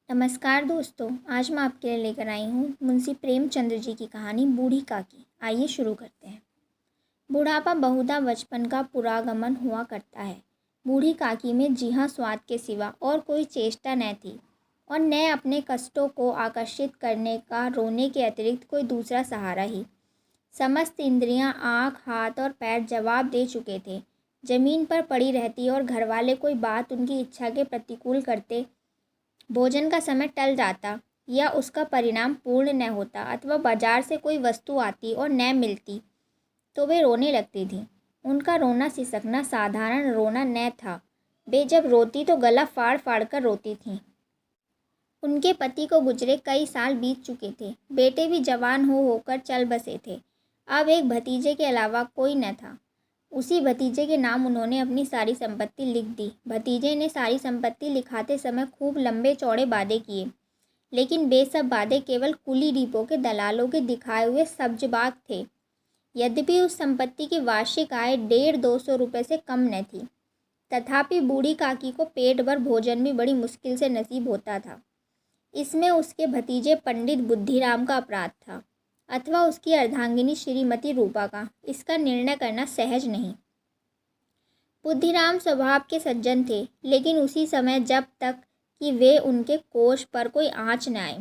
नमस्कार दोस्तों, आज मैं आपके लिए लेकर आई हूँ मुंशी प्रेमचंद्र जी की कहानी बूढ़ी काकी। आइए शुरू करते हैं। बुढ़ापा बहुधा बचपन का पुरागमन हुआ करता है। बूढ़ी काकी में जी हाँ स्वाद के सिवा और कोई चेष्टा न थी और न अपने कष्टों को आकर्षित करने का रोने के अतिरिक्त कोई दूसरा सहारा ही। समस्त इंद्रियां, आँख, हाथ और पैर जवाब दे चुके थे। जमीन पर पड़ी रहती और घरवाले कोई बात उनकी इच्छा के प्रतिकूल करते, भोजन का समय टल जाता या उसका परिणाम पूर्ण न होता अथवा बाजार से कोई वस्तु आती और न मिलती तो वे रोने लगती थीं। उनका रोना सिसकना साधारण रोना न था। वे जब रोती तो गला फाड़ फाड़ कर रोती थीं। उनके पति को गुजरे कई साल बीत चुके थे। बेटे भी जवान हो होकर चल बसे थे। अब एक भतीजे के अलावा कोई न था। उसी भतीजे के नाम उन्होंने अपनी सारी संपत्ति लिख दी। भतीजे ने सारी संपत्ति लिखाते समय खूब लंबे चौड़े वादे किए, लेकिन वे सब वादे केवल कुली डिपो के दलालों के दिखाए हुए सब्जबाग थे। यद्यपि उस संपत्ति की वार्षिक आय 150-200 रुपये से कम न थी, तथापि बूढ़ी काकी को पेट भर भोजन भी बड़ी मुश्किल से नसीब होता था। इसमें उसके भतीजे पंडित बुद्धिराम का अपराध था अथवा उसकी अर्धांगिनी श्रीमती रूपा का, इसका निर्णय करना सहज नहीं। बुद्धिराम स्वभाव के सज्जन थे, लेकिन उसी समय जब तक कि वे उनके कोष पर कोई आँच न आए।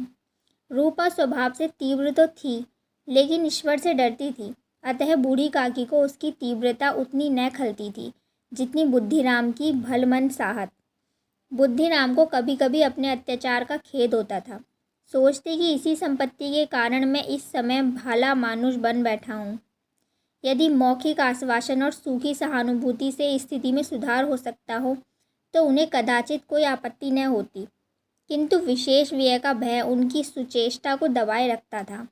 रूपा स्वभाव से तीव्र तो थी, लेकिन ईश्वर से डरती थी, अतः बूढ़ी काकी को उसकी तीव्रता उतनी न खलती थी जितनी बुद्धिराम की भलमन साहत। बुद्धिराम को कभी कभी अपने अत्याचार का खेद होता था। सोचते कि इसी संपत्ति के कारण मैं इस समय भला मानुष बन बैठा हूँ। यदि मौखिक आश्वासन और सूखी सहानुभूति से स्थिति में सुधार हो सकता हो तो उन्हें कदाचित कोई आपत्ति न होती, किंतु विशेष व्यय का भय उनकी सुचेष्टा को दबाए रखता था।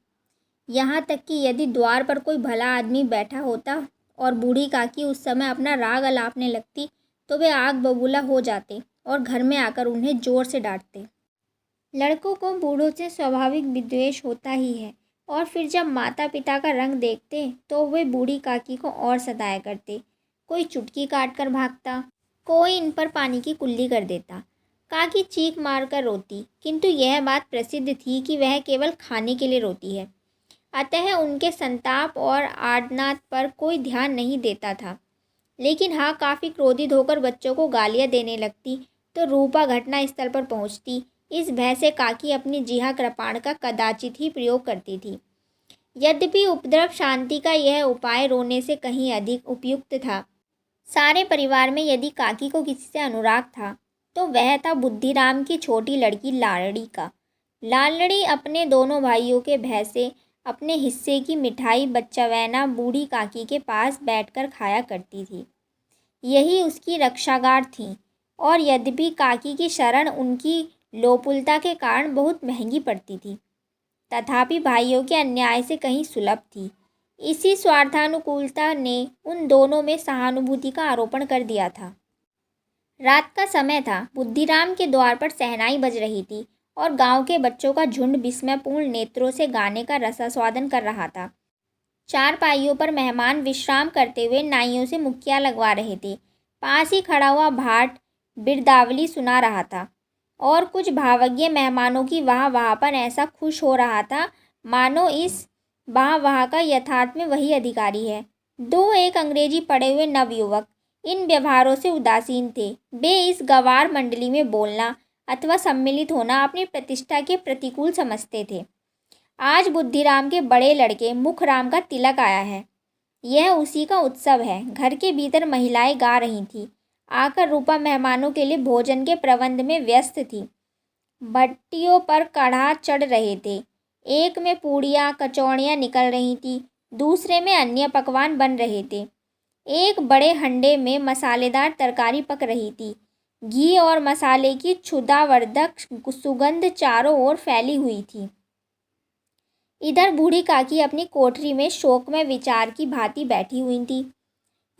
यहाँ तक कि यदि द्वार पर कोई भला आदमी बैठा होता और बूढ़ी काकी उस समय अपना राग अलापने लगती तो वे आग बबूला हो जाते और घर में आकर उन्हें जोर से डांटते। लड़कों को बूढ़ों से स्वाभाविक विद्वेष होता ही है, और फिर जब माता पिता का रंग देखते तो वे बूढ़ी काकी को और सताया करते। कोई चुटकी काट कर भागता, कोई इन पर पानी की कुल्ली कर देता। काकी चीख मार कर रोती, किंतु यह बात प्रसिद्ध थी कि वह केवल खाने के लिए रोती है, अतः उनके संताप और आर्तनाद पर कोई ध्यान नहीं देता था। लेकिन हाँ, काफ़ी क्रोधित होकर बच्चों को गालियाँ देने लगती तो रूपा घटना स्थल पर पहुँचती। इस भय से काकी अपनी जिहा कृपाण का कदाचित ही प्रयोग करती थी। यद्यपि उपद्रव शांति का यह उपाय रोने से कहीं अधिक उपयुक्त था। सारे परिवार में यदि काकी को किसी से अनुराग था तो वह था बुद्धिराम की छोटी लड़की लालड़ी का। लालड़ी अपने दोनों भाइयों के भय से अपने हिस्से की मिठाई बच्चावैना बूढ़ी काकी के पास बैठकर खाया करती थी। यही उसकी रक्षागार थी, और यद्यपि काकी की शरण उनकी लोपुलता के कारण बहुत महंगी पड़ती थी, तथापि भाइयों के अन्याय से कहीं सुलभ थी। इसी स्वार्थानुकूलता ने उन दोनों में सहानुभूति का आरोपण कर दिया था। रात का समय था। बुद्धिराम के द्वार पर शहनाई बज रही थी और गांव के बच्चों का झुंड विस्मयपूर्ण नेत्रों से गाने का रसास्वादन कर रहा था। चारपाइयों पर मेहमान विश्राम करते हुए नाइयों से मुक्कियाँ लगवा रहे थे। पास ही खड़ा हुआ भाट बिरदावली सुना रहा था और कुछ भावज्ञ मेहमानों की वाह वाह पर ऐसा खुश हो रहा था मानो इस वाह वाह का यथार्थ में वही अधिकारी है। दो एक अंग्रेजी पढ़े हुए नवयुवक इन व्यवहारों से उदासीन थे। वे इस गवार मंडली में बोलना अथवा सम्मिलित होना अपनी प्रतिष्ठा के प्रतिकूल समझते थे। आज बुद्धिराम के बड़े लड़के मुखराम का तिलक आया है, यह उसी का उत्सव है। घर के भीतर महिलाएं गा रही थीं। आकर रूपा मेहमानों के लिए भोजन के प्रबंध में व्यस्त थी। भट्टियों पर कढ़ा चढ़ रहे थे। एक में पूड़ियाँ कचौड़ियाँ निकल रही थी, दूसरे में अन्य पकवान बन रहे थे। एक बड़े हंडे में मसालेदार तरकारी पक रही थी। घी और मसाले की क्षुधावर्धक सुगंध चारों ओर फैली हुई थी। इधर बूढ़ी काकी अपनी कोठरी में शोकमय विचार की भांति बैठी हुई थी।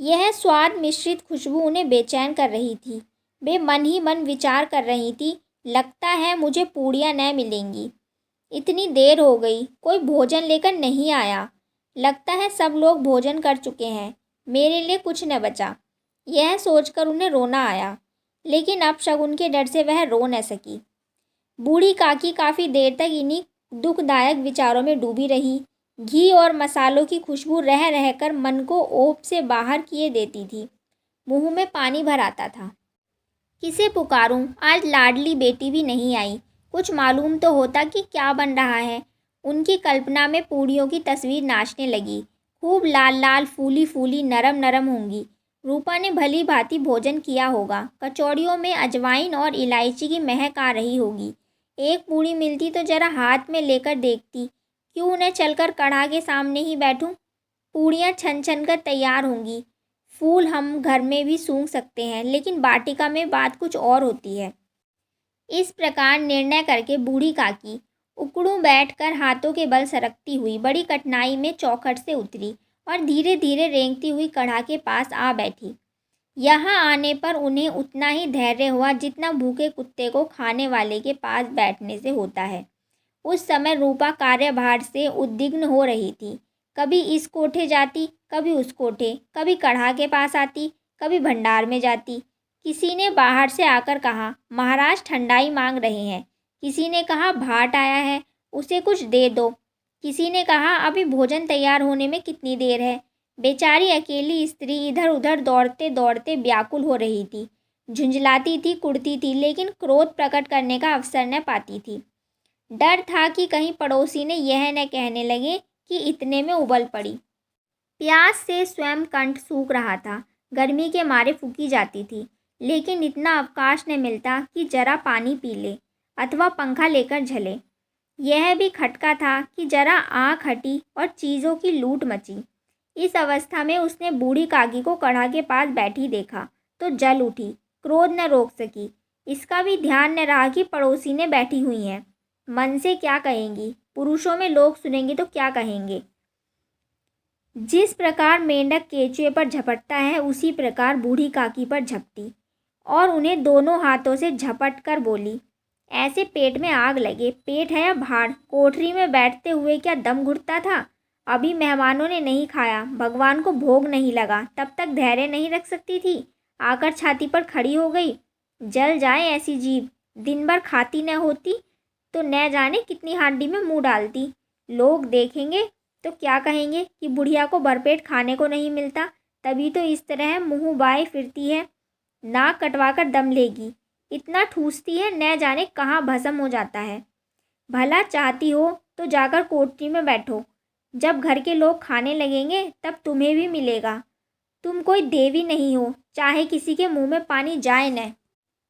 यह स्वाद मिश्रित खुशबू उन्हें बेचैन कर रही थी। वे मन ही मन विचार कर रही थी, लगता है मुझे पूड़ियाँ न मिलेंगी। इतनी देर हो गई, कोई भोजन लेकर नहीं आया। लगता है सब लोग भोजन कर चुके हैं, मेरे लिए कुछ न बचा। यह सोचकर उन्हें रोना आया, लेकिन अपशगुन के डर से वह रो न सकी। बूढ़ी काकी काफ़ी देर तक इन्हीं दुखदायक विचारों में डूबी रही। घी और मसालों की खुशबू रह रहकर मन को ओप से बाहर किए देती थी। मुंह में पानी भर आता था। किसे पुकारूं? आज लाडली बेटी भी नहीं आई। कुछ मालूम तो होता कि क्या बन रहा है। उनकी कल्पना में पूड़ियों की तस्वीर नाचने लगी। खूब लाल लाल, फूली फूली, नरम नरम होंगी। रूपा ने भली भांति भोजन किया होगा। कचौड़ियों में अजवाइन और इलायची की महक आ रही होगी। एक पूड़ी मिलती तो जरा हाथ में लेकर देखती। क्यों न चलकर कढ़ा के सामने ही बैठूं? पूड़ियाँ छन छन कर तैयार होंगी। फूल हम घर में भी सूंघ सकते हैं, लेकिन वाटिका में बात कुछ और होती है। इस प्रकार निर्णय करके बूढ़ी काकी उकड़ू बैठकर हाथों के बल सरकती हुई बड़ी कठिनाई में चौखट से उतरी और धीरे धीरे रेंगती हुई कढ़ा के पास आ बैठी। यहाँ आने पर उन्हें उतना ही धैर्य हुआ जितना भूखे कुत्ते को खाने वाले के पास बैठने से होता है। उस समय रूपा कार्यभार से उद्विग्न हो रही थी। कभी इस कोठे जाती, कभी उस कोठे, कभी कढ़ा के पास आती, कभी भंडार में जाती। किसी ने बाहर से आकर कहा, महाराज ठंडाई मांग रहे हैं। किसी ने कहा, भाट आया है, उसे कुछ दे दो। किसी ने कहा, अभी भोजन तैयार होने में कितनी देर है। बेचारी अकेली स्त्री इधर उधर दौड़ते दौड़ते व्याकुल हो रही थी। झुंझलाती थी, कुढ़ती थी, लेकिन क्रोध प्रकट करने का अवसर न पाती थी। डर था कि कहीं पड़ोसी ने यह न कहने लगे कि इतने में उबल पड़ी। प्यास से स्वयं कंठ सूख रहा था। गर्मी के मारे फूकी जाती थी, लेकिन इतना अवकाश न मिलता कि जरा पानी पी ले अथवा पंखा लेकर झले। यह भी खटका था कि जरा आँख हटी और चीज़ों की लूट मची। इस अवस्था में उसने बूढ़ी काकी को कढ़ा के पास बैठी देखा तो जल उठी। क्रोध न रोक सकी। इसका भी ध्यान न रहा कि पड़ोसी ने बैठी हुई हैं। मन से क्या कहेंगी? पुरुषों में लोग सुनेंगे तो क्या कहेंगे? जिस प्रकार मेंढक केंचुए पर झपटता है, उसी प्रकार बूढ़ी काकी पर झपटी और उन्हें दोनों हाथों से झपट कर बोली, ऐसे पेट में आग लगे। पेट है या भाड़? कोठरी में बैठते हुए क्या दम घुटता था? अभी मेहमानों ने नहीं खाया, भगवान को भोग नहीं लगा, तब तक धैर्य नहीं रख सकती थी। आकर छाती पर खड़ी हो गई। जल जाए ऐसी जीभ। दिन भर खाती न होती तो न जाने कितनी हांडी में मुंह डालती। लोग देखेंगे तो क्या कहेंगे कि बुढ़िया को भरपेट खाने को नहीं मिलता, तभी तो इस तरह मुंह बाए फिरती है। नाक कटवाकर दम लेगी। इतना ठूसती है, न जाने कहाँ भस्म हो जाता है। भला चाहती हो तो जाकर कोठरी में बैठो। जब घर के लोग खाने लगेंगे तब तुम्हें भी मिलेगा। तुम कोई देवी नहीं हो, चाहे किसी के मुंह में पानी जाए न,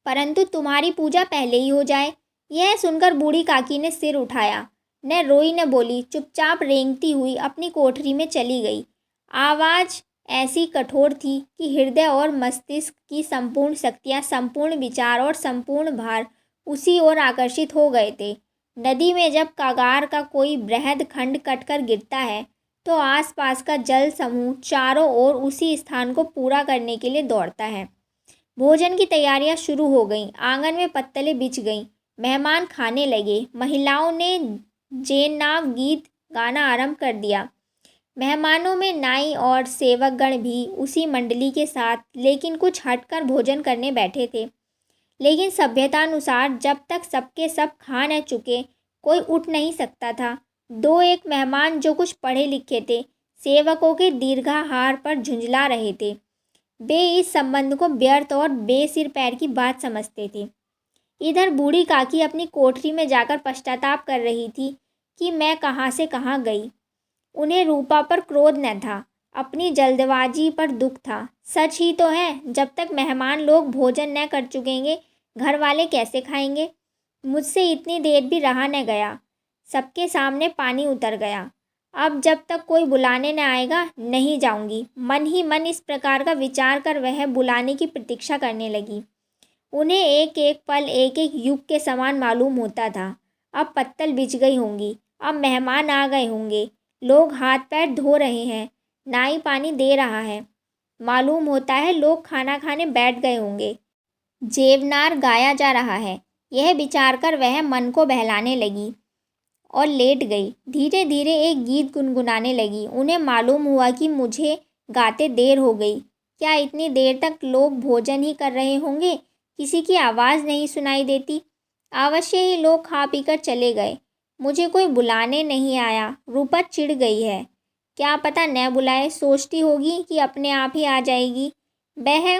परंतु तुम्हारी पूजा पहले ही हो जाए। यह सुनकर बूढ़ी काकी ने सिर उठाया। न रोई न बोली, चुपचाप रेंगती हुई अपनी कोठरी में चली गई। आवाज़ ऐसी कठोर थी कि हृदय और मस्तिष्क की संपूर्ण शक्तियाँ, संपूर्ण विचार और संपूर्ण भार उसी ओर आकर्षित हो गए थे। नदी में जब कागार का कोई बृहद खंड कटकर गिरता है तो आसपास का जल समूह चारों ओर उसी स्थान को पूरा करने के लिए दौड़ता है। भोजन की तैयारियां शुरू हो गईं। आंगन में पत्तलें बिछ गईं। मेहमान खाने लगे। महिलाओं ने जेनाव गीत गाना आरंभ कर दिया। मेहमानों में नाई और सेवकगण भी उसी मंडली के साथ, लेकिन कुछ हटकर भोजन करने बैठे थे। लेकिन सभ्यतानुसार जब तक सबके सब खा न चुके कोई उठ नहीं सकता था। दो एक मेहमान जो कुछ पढ़े लिखे थे, सेवकों के दीर्घाहार पर झुंझला रहे थे। वे इस संबंध को व्यर्थ और बेसिर पैर की बात समझते थे। इधर बूढ़ी काकी अपनी कोठरी में जाकर पश्चाताप कर रही थी कि मैं कहाँ से कहाँ गई। उन्हें रूपा पर क्रोध न था, अपनी जल्दबाजी पर दुख था। सच ही तो है, जब तक मेहमान लोग भोजन न कर चुकेंगे घर वाले कैसे खाएंगे। मुझसे इतनी देर भी रहा न गया। सबके सामने पानी उतर गया। अब जब तक कोई बुलाने न आएगा नहीं जाऊंगी। मन ही मन इस प्रकार का विचार कर वह बुलाने की प्रतीक्षा करने लगी। उन्हें एक एक पल एक एक युग के समान मालूम होता था। अब पत्तल बिछ गई होंगी, अब मेहमान आ गए होंगे, लोग हाथ पैर धो रहे हैं, नाई पानी दे रहा है। मालूम होता है लोग खाना खाने बैठ गए होंगे, जेवनार गाया जा रहा है। यह विचार कर वह मन को बहलाने लगी और लेट गई। धीरे धीरे एक गीत गुनगुनाने लगी। उन्हें मालूम हुआ कि मुझे गाते देर हो गई। क्या इतनी देर तक लोग भोजन ही कर रहे होंगे? किसी की आवाज़ नहीं सुनाई देती। अवश्य ही लोग खा पीकर चले गए। मुझे कोई बुलाने नहीं आया। रूपा चिढ़ गई है। क्या पता न बुलाए, सोचती होगी कि अपने आप ही आ जाएगी। वह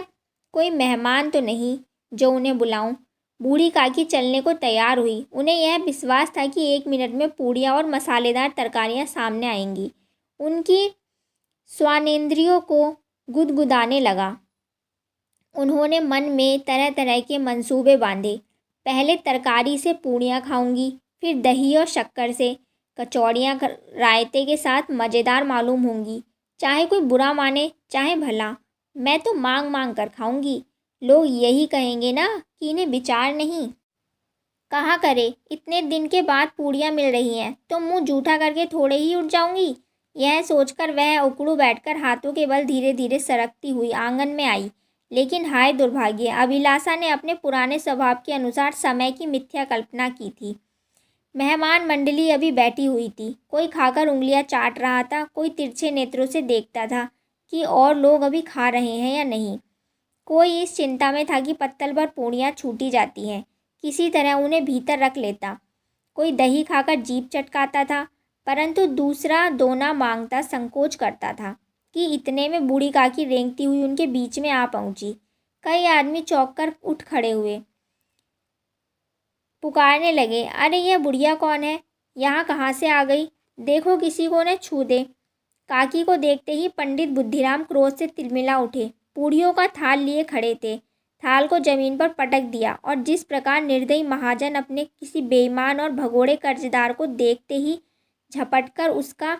कोई मेहमान तो नहीं जो उन्हें बुलाऊं। बूढ़ी काकी चलने को तैयार हुई। उन्हें यह विश्वास था कि 1 मिनट में पूड़ियाँ और मसालेदार तरकारियाँ सामने आएंगी। उनकी स्वानेंद्रियों को गुदगुदाने लगा। उन्होंने मन में तरह तरह के मंसूबे बांधे। पहले तरकारी से पूड़ियाँ खाऊंगी, फिर दही और शक्कर से। कचौड़ियाँ रायते के साथ मज़ेदार मालूम होंगी। चाहे कोई बुरा माने चाहे भला, मैं तो मांग मांग कर खाऊंगी। लोग यही कहेंगे ना कि इन्हें विचार नहीं। कहा करे, इतने दिन के बाद पूड़ियाँ मिल रही हैं तो मुंह जूठा करके थोड़े ही उठ जाऊंगी। यह सोचकर वह उकड़ू बैठकर हाथों के बल धीरे धीरे सरकती हुई आंगन में आई। लेकिन हाय दुर्भाग्य, अभिलाषा ने अपने पुराने स्वभाव के अनुसार समय की मिथ्या कल्पना की थी। मेहमान मंडली अभी बैठी हुई थी। कोई खाकर उंगलियां चाट रहा था, कोई तिरछे नेत्रों से देखता था कि और लोग अभी खा रहे हैं या नहीं। कोई इस चिंता में था कि पत्तल भर पूड़ियाँ छूटी जाती हैं, किसी तरह उन्हें भीतर रख लेता। कोई दही खाकर जीभ चटकाता था, परंतु दूसरा दोना मांगता संकोच करता था कि इतने में बूढ़ी काकी रेंगती हुई उनके बीच में आ पहुंची। कई आदमी चौंक कर उठ खड़े हुए, पुकारने लगे, अरे यह बुढ़िया कौन है? यहाँ कहाँ से आ गई? देखो किसी को न छू दे। काकी को देखते ही पंडित बुद्धिराम क्रोध से तिलमिला उठे। पूड़ियों का थाल लिए खड़े थे। थाल को जमीन पर पटक दिया और जिस प्रकार निर्दयी महाजन अपने किसी बेईमान और भगोड़े कर्जदार को देखते ही झपटकर उसका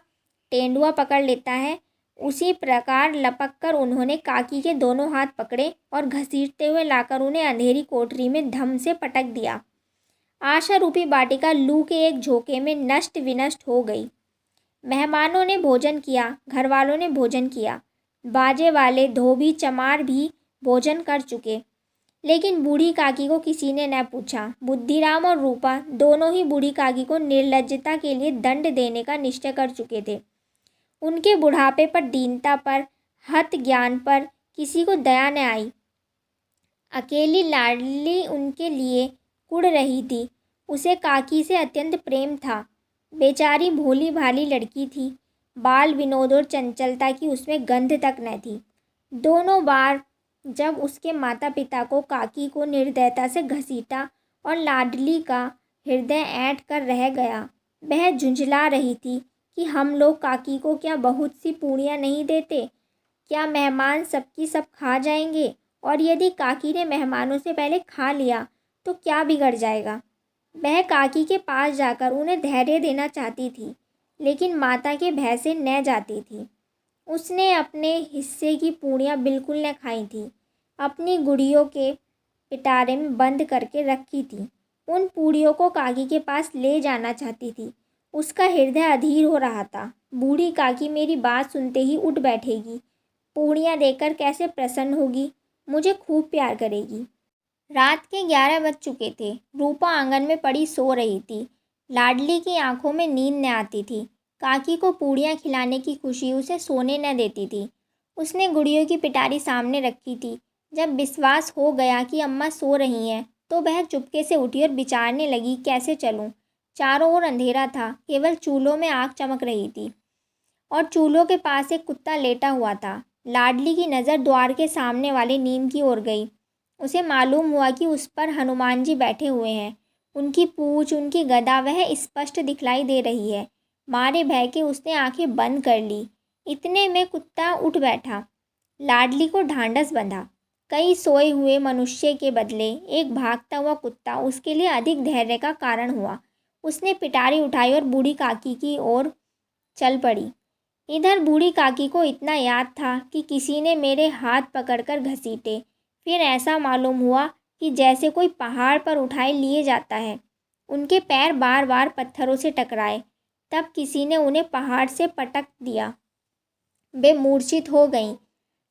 तेंदुआ पकड़ लेता है, उसी प्रकार लपक कर उन्होंने काकी के दोनों हाथ पकड़े और घसीटते हुए लाकर उन्हें अंधेरी कोठरी में धम से पटक दिया। आशा रूपी वाटिका लू के एक झोंके में नष्ट विनष्ट हो गई। मेहमानों ने भोजन किया, घरवालों ने भोजन किया, बाजे वाले धोबी चमार भी भोजन कर चुके, लेकिन बूढ़ी काकी को किसी ने न पूछा। बुद्धिराम और रूपा दोनों ही बूढ़ी काकी को निर्लज्जता के लिए दंड देने का निश्चय कर चुके थे। उनके बुढ़ापे पर, दीनता पर, हत ज्ञान पर किसी को दया न आई। अकेली लाडली उनके लिए कुढ़ रही थी। उसे काकी से अत्यंत प्रेम था। बेचारी भोली भाली लड़की थी। बाल विनोद और चंचलता की उसमें गंध तक न थी। दोनों बार जब उसके माता पिता को काकी को निर्दयता से घसीटा और लाडली का हृदय ऐंठ कर रह गया, वह झुंझला रही थी कि हम लोग काकी को क्या बहुत सी पूड़ियाँ नहीं देते? क्या मेहमान सबकी सब खा जाएंगे? और यदि काकी ने मेहमानों से पहले खा लिया तो क्या बिगड़ जाएगा? वह काकी के पास जाकर उन्हें धैर्य देना चाहती थी, लेकिन माता के भय से न जाती थी। उसने अपने हिस्से की पूड़ियाँ बिल्कुल न खाई थी, अपनी गुड़ियों के पिटारे में बंद करके रखी थी। उन पूड़ियों को काकी के पास ले जाना चाहती थी। उसका हृदय अधीर हो रहा था। बूढ़ी काकी मेरी बात सुनते ही उठ बैठेगी, पूड़ियाँ देकर कैसे प्रसन्न होगी, मुझे खूब प्यार करेगी। रात के 11 बज चुके थे। रूपा आंगन में पड़ी सो रही थी। लाडली की आंखों में नींद न आती थी। काकी को पूड़ियाँ खिलाने की खुशी उसे सोने न देती थी। उसने गुड़ियों की पिटारी सामने रखी थी। जब विश्वास हो गया कि अम्मा सो रही हैं तो वह चुपके से उठी और विचारने लगी, कैसे चलूं? चारों ओर अंधेरा था, केवल चूल्हों में आग चमक रही थी और चूल्हों के पास एक कुत्ता लेटा हुआ था। लाडली की नज़र द्वार के सामने वाले नीम की ओर गई। उसे मालूम हुआ कि उस पर हनुमान जी बैठे हुए हैं। उनकी पूँछ, उनकी गदा वह स्पष्ट दिखलाई दे रही है। मारे भय के उसने आंखें बंद कर ली। इतने में कुत्ता उठ बैठा। लाडली को ढांढस बंधा। कई सोए हुए मनुष्य के बदले एक भागता हुआ कुत्ता उसके लिए अधिक धैर्य का कारण हुआ। उसने पिटारी उठाई और बूढ़ी काकी की ओर चल पड़ी। इधर बूढ़ी काकी को इतना याद था कि किसी ने मेरे हाथ पकड़कर घसीटे। फिर ऐसा मालूम हुआ कि जैसे कोई पहाड़ पर उठाए लिए जाता है। उनके पैर बार बार पत्थरों से टकराए। तब किसी ने उन्हें पहाड़ से पटक दिया। वे मूर्छित हो गईं।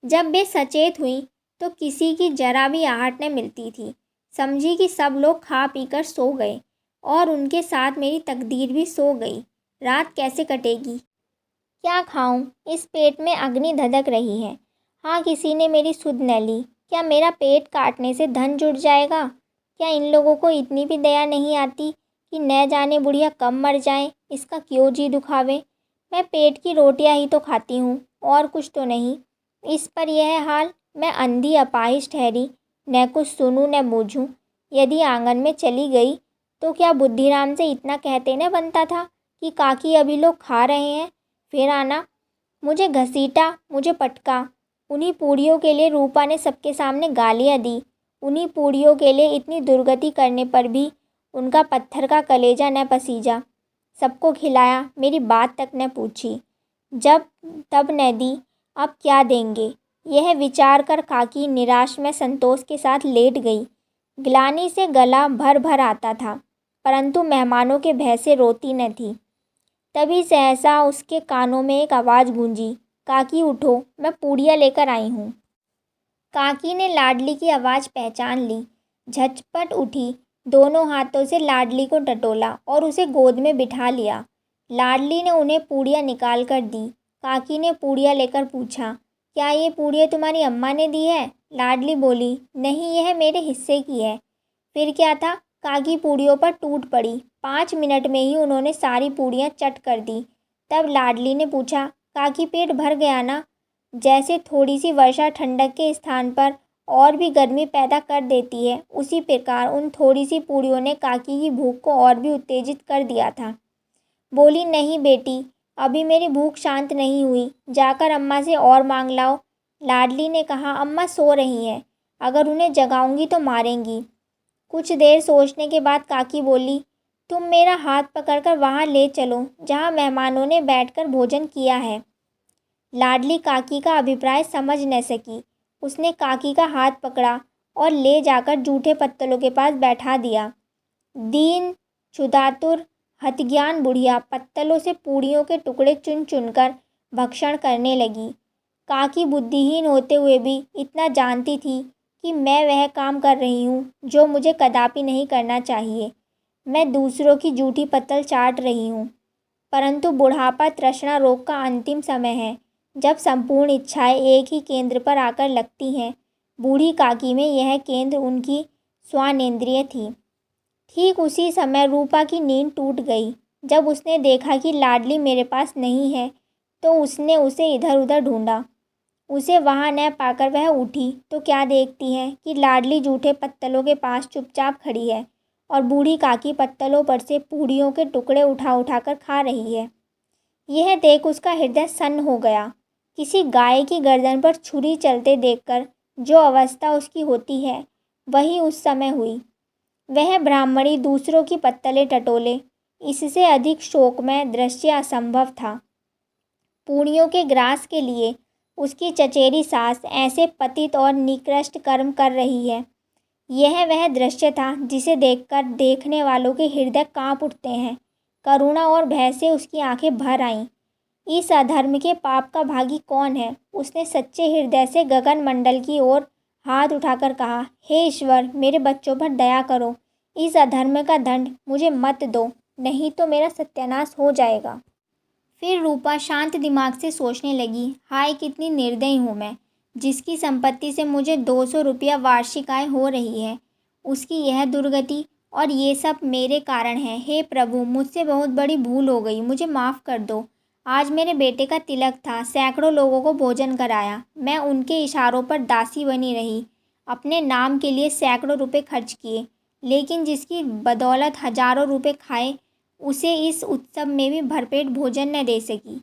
जब वे सचेत हुईं तो किसी की जरा भी आहट न मिलती थी। समझी कि सब लोग खा पीकर सो गए और उनके साथ मेरी तकदीर भी सो गई। रात कैसे कटेगी? क्या खाऊं? इस पेट में अग्नि धधक रही है। हाँ, किसी ने मेरी सुध न ली। क्या मेरा पेट काटने से धन जुट जाएगा? क्या इन लोगों को इतनी भी दया नहीं आती कि न जाने बुढ़िया कब मर जाए, इसका क्यों जी दुखावे। मैं पेट की रोटियां ही तो खाती हूँ, और कुछ तो नहीं। इस पर यह हाल, मैं अंधी अपाहिज ठहरी, न कुछ सुनूं न बूझूं। यदि आंगन में चली गई तो क्या बुद्धिराम से इतना कहते न बनता था कि काकी अभी लोग खा रहे हैं, फिर आना। मुझे घसीटा, मुझे पटका। उन्हीं पूड़ियों के लिए रूपा ने सबके सामने गालियाँ दी। उन्हीं पूड़ियों के लिए इतनी दुर्गति करने पर भी उनका पत्थर का कलेजा न पसीजा। सबको खिलाया, मेरी बात तक न पूछी। जब तब न दी, अब क्या देंगे, यह विचार कर काकी निराश में संतोष के साथ लेट गई। ग्लानि से गला भर भर आता था, परंतु मेहमानों के भय से रोती न थी। तभी सहसा उसके कानों में एक आवाज़ गूंजी, काकी उठो, मैं पूड़ियाँ लेकर आई हूँ। काकी ने लाडली की आवाज़ पहचान ली। झटपट उठी, दोनों हाथों से लाडली को टटोला और उसे गोद में बिठा लिया। लाडली ने उन्हें पूड़ियाँ निकाल कर दी। काकी ने पूड़ियाँ लेकर पूछा, क्या ये पूड़ियाँ तुम्हारी अम्मा ने दी है? लाडली बोली, नहीं, यह मेरे हिस्से की है। फिर क्या था, काकी पूड़ियों पर टूट पड़ी। 5 मिनट में ही उन्होंने सारी पूड़ियाँ चट कर दी। तब लाडली ने पूछा, काकी पेट भर गया ना? जैसे थोड़ी सी वर्षा ठंडक के स्थान पर और भी गर्मी पैदा कर देती है, उसी प्रकार उन थोड़ी सी पूड़ियों ने काकी की भूख को और भी उत्तेजित कर दिया था। बोली, नहीं बेटी, अभी मेरी भूख शांत नहीं हुई, जाकर अम्मा से और मांग लाओ। लाडली ने कहा, अम्मा सो रही हैं, अगर उन्हें जगाऊंगी तो मारेंगी। कुछ देर सोचने के बाद काकी बोली, तुम मेरा हाथ पकड़कर वहाँ ले चलो जहाँ मेहमानों ने बैठकर भोजन किया है। लाडली काकी का अभिप्राय समझ न सकी। उसने काकी का हाथ पकड़ा और ले जाकर जूठे पत्तलों के पास बैठा दिया। दीन क्षुधातुर हतज्ञान बुढ़िया पत्तलों से पूड़ियों के टुकड़े चुन चुनकर भक्षण करने लगी। काकी बुद्धिहीन होते हुए भी इतना जानती थी कि मैं वह काम कर रही हूँ जो मुझे कदापि नहीं करना चाहिए। मैं दूसरों की जूठी पत्तल चाट रही हूँ। परंतु बुढ़ापा तृष्णा रोग का अंतिम समय है, जब संपूर्ण इच्छाएं एक ही केंद्र पर आकर लगती हैं। बूढ़ी काकी में यह केंद्र उनकी स्वानेंद्रिय थी। ठीक उसी समय रूपा की नींद टूट गई। जब उसने देखा कि लाडली मेरे पास नहीं है तो उसने उसे इधर उधर ढूंढा। उसे वहाँ न पाकर वह उठी तो क्या देखती है कि लाडली जूठे पत्तलों के पास चुपचाप खड़ी है और बूढ़ी काकी पत्तलों पर से पूड़ियों के टुकड़े उठा उठाकर खा रही है। यह देख उसका हृदय सन्न हो गया। किसी गाय की गर्दन पर छुरी चलते देखकर जो अवस्था उसकी होती है, वही उस समय हुई। वह ब्राह्मणी दूसरों की पत्तलें टटोले, इससे अधिक शोकमय दृश्य असंभव था। पूड़ियों के ग्रास के लिए उसकी चचेरी सास ऐसे पतित और निकृष्ट कर्म कर रही है। यह वह दृश्य था जिसे देखकर देखने वालों के हृदय कांप उठते हैं। करुणा और भय से उसकी आंखें भर आईं। इस अधर्म के पाप का भागी कौन है? उसने सच्चे हृदय से गगन मंडल की ओर हाथ उठाकर कहा, हे ईश्वर, मेरे बच्चों पर दया करो। इस अधर्म का दंड मुझे मत दो, नहीं तो मेरा सत्यानाश हो जाएगा। फिर रूपा शांत दिमाग से सोचने लगी, हाय कितनी निर्दयी हूँ मैं, जिसकी संपत्ति से मुझे 200 रुपया वार्षिक आय हो रही है, उसकी यह दुर्गति, और ये सब मेरे कारण है। हे प्रभु, मुझसे बहुत बड़ी भूल हो गई, मुझे माफ़ कर दो। आज मेरे बेटे का तिलक था, सैकड़ों लोगों को भोजन कराया, मैं उनके इशारों पर दासी बनी रही, अपने नाम के लिए सैकड़ों रुपए खर्च किए, लेकिन जिसकी बदौलत हजारों रुपए खाए, उसे इस उत्सव में भी भरपेट भोजन न दे सकी।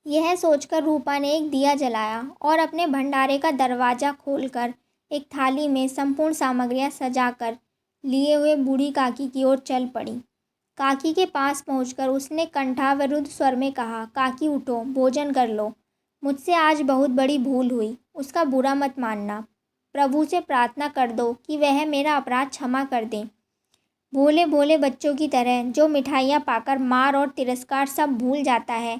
यह सोचकर रूपा ने एक दिया जलाया और अपने भंडारे का दरवाज़ा खोलकर एक थाली में संपूर्ण सामग्रियां सजाकर लिए हुए बूढ़ी काकी की ओर चल पड़ी। काकी के पास पहुंचकर उसने कंठावरुद्ध स्वर में कहा, काकी उठो, भोजन कर लो। मुझसे आज बहुत बड़ी भूल हुई, उसका बुरा मत मानना। प्रभु से प्रार्थना कर दो कि वह मेरा अपराध क्षमा कर दें। भोले भोले बच्चों की तरह जो मिठाइयाँ पाकर मार और तिरस्कार सब भूल जाता है,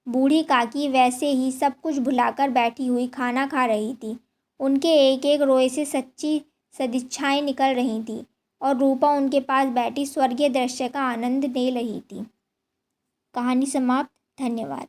बूढ़ी काकी वैसे ही सब कुछ भुलाकर बैठी हुई खाना खा रही थी। उनके एक एक रोए से सच्ची सदिच्छाएं निकल रही थीं और रूपा उनके पास बैठी स्वर्गीय दृश्य का आनंद ले रही थी। कहानी समाप्त। धन्यवाद।